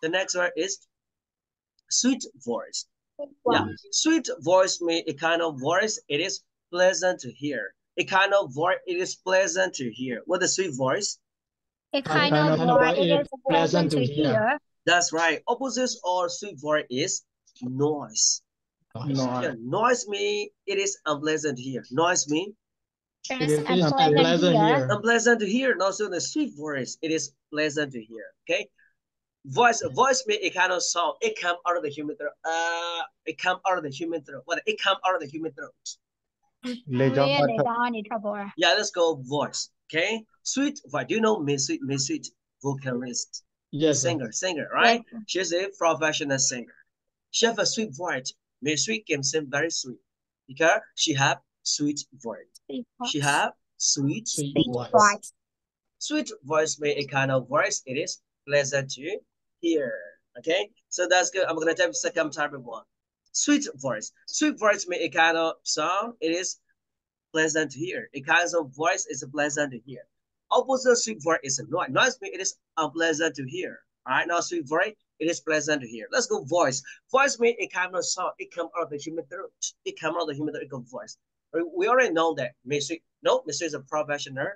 The next word is sweet voice. Yeah, sweet voice means a kind of voice. It is pleasant to hear. A kind of voice. It is pleasant to hear. What is sweet voice? A kind of voice. It is pleasant to hear. That's right. Opposites or sweet voice is noise. Yeah, noise means it is unpleasant to hear. Noise means it is unpleasant to hear. Unpleasant to hear. Not so the sweet voice. It is pleasant to hear. Okay. Voice means a kind of sound. It comes out of the human throat. It comes out of the human throat. What? It comes out of the human throat. Yeah, let's go voice. Okay. Sweet voice. Do you know Miss Sweet vocalist? Yes. Singer, right? Yes. She's a professional singer. She have a sweet voice. Miss Sweet can sing very sweet because she have sweet voice. She have sweet voice. Sweet voice means a kind of voice. It is pleasant to hear. Okay, so that's good. I'm gonna type second type of one. Sweet voice. Sweet voice means a kind of sound. It is pleasant to hear. A kind of voice is pleasant to hear. Opposite sweet voice is a noise. Noise means it is unpleasant to hear. All right, now sweet voice, it is pleasant to hear. Let's go voice. Voice means a kind of sound. It comes out of the human throat. It comes out of the human throat. It comes voice. We already know that Miss Sweet. No, Miss Sweet is a professional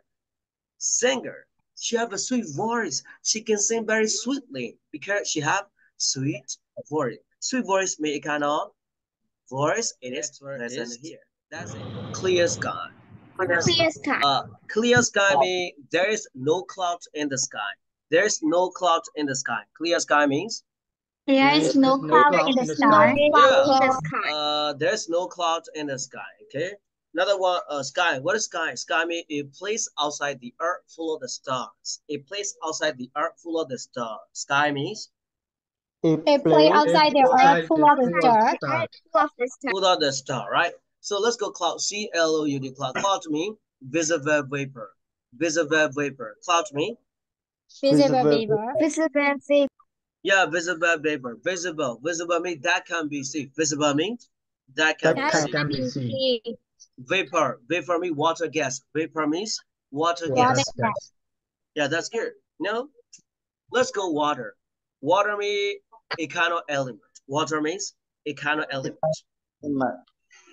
singer. She have a sweet voice. She can sing very sweetly because she have sweet voice. Sweet voice means a kind of voice. It is pleasant to hear. That's it. Clear sky. Clear sky means there is no cloud in the sky. There's no cloud in the sky. Clear sky means there is no cloud in the sky. There's no cloud in the sky. Okay. Another one, sky. What is sky? Sky means a place outside the earth full of the stars. A place outside the earth full of the stars. Sky means a place outside the earth full of the stars. Full of the star, right? So let's go cloud. C-L-O-U-D. Cloud. Cloud means visible vapor. Visible vapor. Cloud means visible vapor. Visible vapor. Yeah, visible vapor. Visible. Visible means that can be seen. Visible means that can be seen. Vapor. Vapor means water gas. Vapor means water gas. Yeah, that's good. No? Let's go water. Water means a kind of element. Water means a kind of element.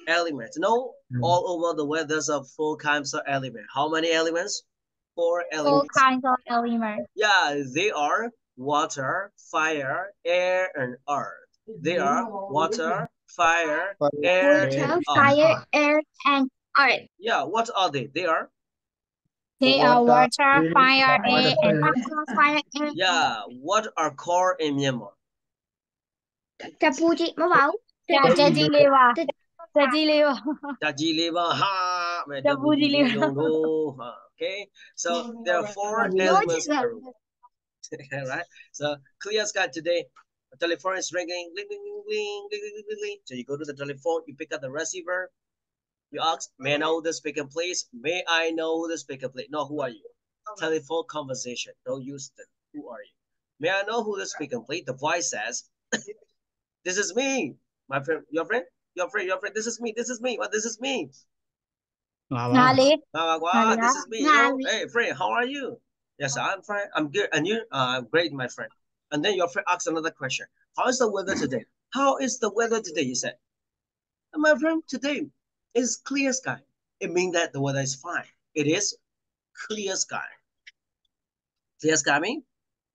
Element. No? All over the world, there's a 4 kinds of element. How many elements? 4 elements. 4 kinds of elements. Yeah, they are water, fire, air, and earth. They are water, fire, air, and earth. Yeah, what are they? They are water, fire, air, and earth. Yeah, what are core in Myanmar? Okay, so there are 4 elements. Right? So clear sky today. The telephone is ringing. So you go to the telephone, you pick up the receiver. You ask, may I know who the speaker, please? May I know who the speaker, please? No, who are you? Telephone conversation. Don't use the who are you? May I know who the speaker, please? The voice says, this is me. My friend, your friend, this is me. What this is me. This is me. You know? Hey friend, how are you? Yes, I'm fine. I'm good. And you? I'm great, my friend. And then your friend asks another question. How is the weather today? How is the weather today? You said. And my friend, today is clear sky. It means that the weather is fine. It is clear sky. Clear sky means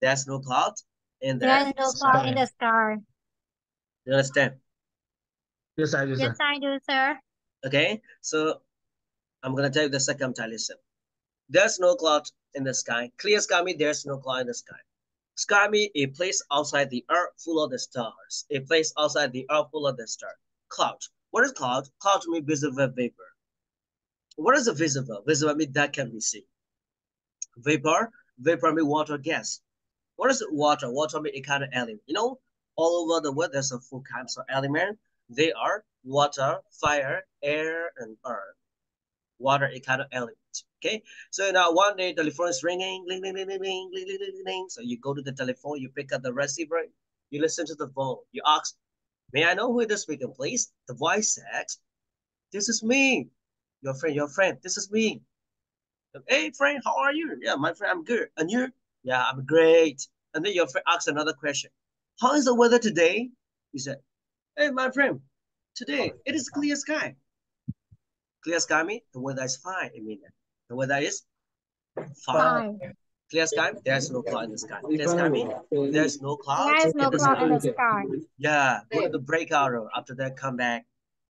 there's no cloud in the sky. There's no cloud in the sky. You understand? Yes, I do, sir. Yes, I do, sir. Okay, so I'm going to tell you the second time. Listen. There's no cloud in the sky. Clear sky means there's no cloud in the sky. Sky means a place outside the earth full of the stars. A place outside the earth full of the stars. Cloud. What is cloud? Cloud means visible vapor. What is a visible? Visible means that can be seen. Vapor. Vapor means water gas. What is water? Water means a kind of element. You know, all over the world, there's a 4 kinds of element. They are water, fire, air, and earth. Water, a kind of element. Okay, so now one day the telephone is ringing, so you go to the telephone, you pick up the receiver, you listen to the phone, you ask, may I know who is the speaker, please? The voice says, this is me, your friend, this is me. Hey, friend, how are you? Yeah, my friend, I'm good. And you? Yeah, I'm great. And then your friend asks another question. How is the weather today? You said, hey, my friend, today it is clear sky. Clear sky means the weather is fine. I mean, the weather is fine. Clear sky, there's no cloud in the sky. Clear sky means there's no clouds There's no in the cloud sky. in the sky. Yeah, go to the breakout room. After that, come back.